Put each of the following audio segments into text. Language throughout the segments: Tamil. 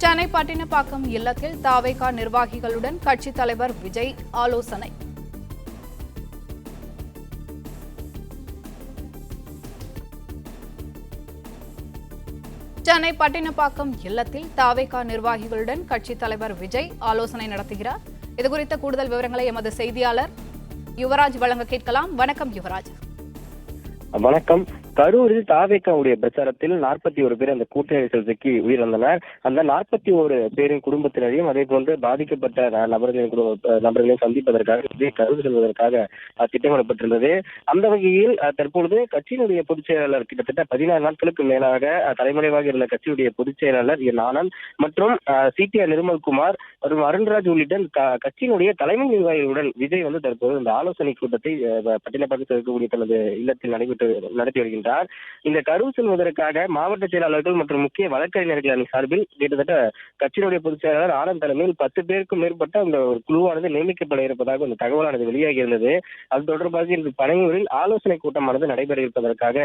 சென்னை பட்டினப்பாக்கம் இல்லத்தில் தாவேகா நிர்வாகிகளுடன் கட்சித் தலைவர் விஜய் ஆலோசனை. சென்னை பட்டினப்பாக்கம் இல்லத்தில் தாவேகா நிர்வாகிகளுடன் கட்சித் தலைவர் விஜய் ஆலோசனை நடத்துகிறார். இதுகுறித்த கூடுதல் விவரங்களை எமது செய்தியாளர் யுவராஜ் வழங்க கேட்கலாம். வணக்கம் யுவராஜ். வணக்கம். கரூரில் தாவேகாவுடைய பிரச்சாரத்தில் 41 பேர் அந்த கூட்ட நெரிசல் சிக்கி உயிரிழந்தனர். அந்த 41 பேரின் குடும்பத்தினரையும் அதே போன்று பாதிக்கப்பட்ட நபர்களையும் சந்திப்பதற்காக கரூர் செல்வதற்காக திட்டமிடப்பட்டிருந்தது. அந்த வகையில் தற்பொழுது கட்சியினுடைய பொதுச் செயலாளர் கிட்டத்தட்ட 16 நாட்களுக்கு மேலாக தலைமறைவாக இருந்த கட்சியுடைய பொதுச் செயலாளர் ஆனந்த் மற்றும் CTR நிர்மல்குமார் மற்றும் அருண்ராஜ் உள்ளிட்ட கட்சியினுடைய தலைமை நிர்வாகிகளுடன் விஜய் தற்போது இந்த ஆலோசனை கூட்டத்தை பட்டினப்பாக்கத்தில் இருக்கக்கூடிய தனது இல்லத்தில் நடத்தி வருகின்றார். இந்த கரூர் செல்வதற்காக மாவட்ட செயலாளர்கள் மற்றும் முக்கிய வழக்கறிஞர்கள் அணி சார்பில் கிட்டத்தட்ட கட்சியினுடைய பொதுச் செயலாளர் ஆனந்த் தலைமையில் 10 பேருக்கும் மேற்பட்ட அந்த ஒரு குழுவானது நியமிக்கப்பட இருப்பதாக அந்த தகவலானது வெளியாகி இருந்தது. அது தொடர்பாக இன்று பனையூரில் ஆலோசனை கூட்டமானது நடைபெற இருப்பதற்காக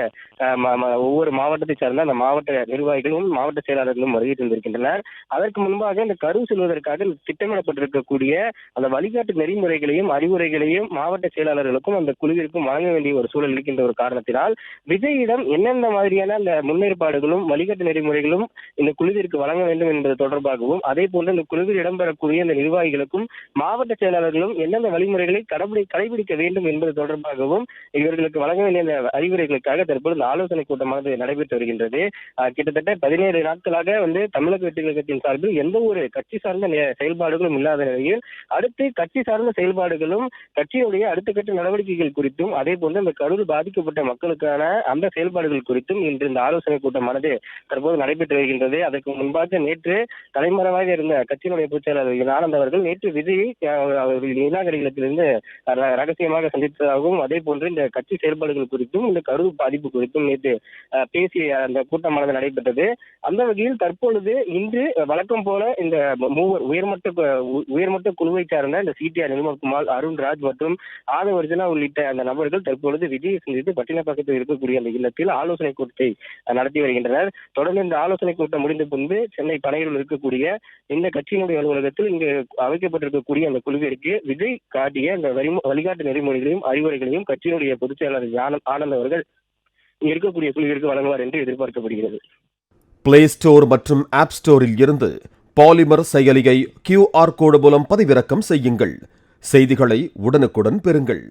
ஒவ்வொரு மாவட்டத்தை சார்ந்த அந்த மாவட்ட நிர்வாகிகளும் மாவட்ட செயலாளர்களும் வருகை தந்திருக்கின்றனர். அதற்கு முன்பாக இந்த கரூர் செல்வதற்காக திட்டமிடப்பட்டிருக்கக்கூடிய அந்த வழிகாட்டு நெறிமுறைகளையும் அறிவுரைகளையும் மாவட்ட செயலாளர்களுக்கும் அந்த குழுவிற்கும் வழங்க வேண்டிய ஒரு சூழல் இருக்கின்ற ஒரு காரணத்தினால் விஜயிடம் என்னென்ன மாதிரியான அந்த முன்னேற்பாடுகளும் வழிகாட்டு நெறிமுறைகளும் இந்த குழுவிற்கு வழங்க வேண்டும் என்பது தொடர்பாகவும் அதே போன்று இந்த குழுவில் இடம்பெறக்கூடிய இந்த நிர்வாகிகளுக்கும் மாவட்ட செயலாளர்களும் எந்தெந்த வழிமுறைகளை கடைபிடிக்க வேண்டும் என்பது தொடர்பாகவும் இவர்களுக்கு வழங்க வேண்டிய அந்த அறிவுரைகளுக்காக தற்போது இந்த ஆலோசனை கூட்டமானது நடைபெற்று வருகின்றது. கிட்டத்தட்ட 17 நாட்களாக தமிழக வெற்றி கழகத்தின் சார்பில் எந்த ஒரு கட்சி சார்ந்த செயல்பாடுகளும் இல்லாத நிலையில் அடுத்து கட்சி சார்ந்த செயல்பாடுகளும் கட்சியுடைய அடுத்த கட்ட நடவடிக்கைகள் குறித்தும் அதே போன்று இந்த கரூர் பாதிக்கப்பட்ட மக்களுக்கான அந்த செயல்பாடுகள் குறித்தும் இன்று இந்த ஆலோசனை கூட்டமானது தற்போது நடைபெற்று வருகின்றது. அதற்கு முன்பாக நேற்று தலைமறைவாக இருந்த கட்சியினுடைய பொதுச் செயலாளர் ஆனந்த் அவர்கள் நேற்று விஜயை நீலாங்கரை இல்லத்திலிருந்து ரகசியமாக சந்தித்ததாகவும் அதே போன்று இந்த கட்சி செயல்பாடுகள் குறித்தும் இந்த கரூர் பாதிப்பு குறித்தும் நேற்று பேசிய அந்த கூட்டமானது நடைபெற்றது. அந்த வகையில் தற்பொழுது இன்று வழக்கம் போல இந்த மூவர் உயர்மட்ட குழுவை சார்ந்த இந்த CTR நிர்மல்குமார், அருண்ராஜ் மற்றும் ஆதவர்ஜனா உள்ளிட்ட அந்த நபர்கள் தற்பொழுது விஜயை சந்தித்து பட்டினப்பாக்கத்தில் இருக்கக்கூடிய அந்த இல்லத்தில் ஆலோசனை கூட்டத்தை நடத்தி வருகின்றனர். தொடர்ந்து இந்த ஆலோசனை கூட்டம் முடிந்த பின்பு சென்னை பனையூரில் இருக்கக்கூடிய இந்த கட்சியினுடைய அலுவலகத்தில் இங்கு அமைக்கப்பட்டிருக்கக்கூடிய அந்த குழுவிற்கு விஜய் காட்டிய அந்த வழிகாட்டு நெறிமுறைகளையும் அறிவுரைகளையும் கட்சியினுடைய பொதுச் செயலாளர் ஆனந்த் அவர்கள் இருக்கக்கூடிய குழுவிற்கு வழங்குவார் என்று எதிர்பார்க்கப்படுகிறது. பிளே ஸ்டோர் மற்றும் ஆப் ஸ்டோரில் இருந்து பாலிமர் செயலியை QR கோடு மூலம் பதிவிறக்கம் செய்யுங்கள். செய்திகளை உடனுக்குடன் பெறுங்கள்.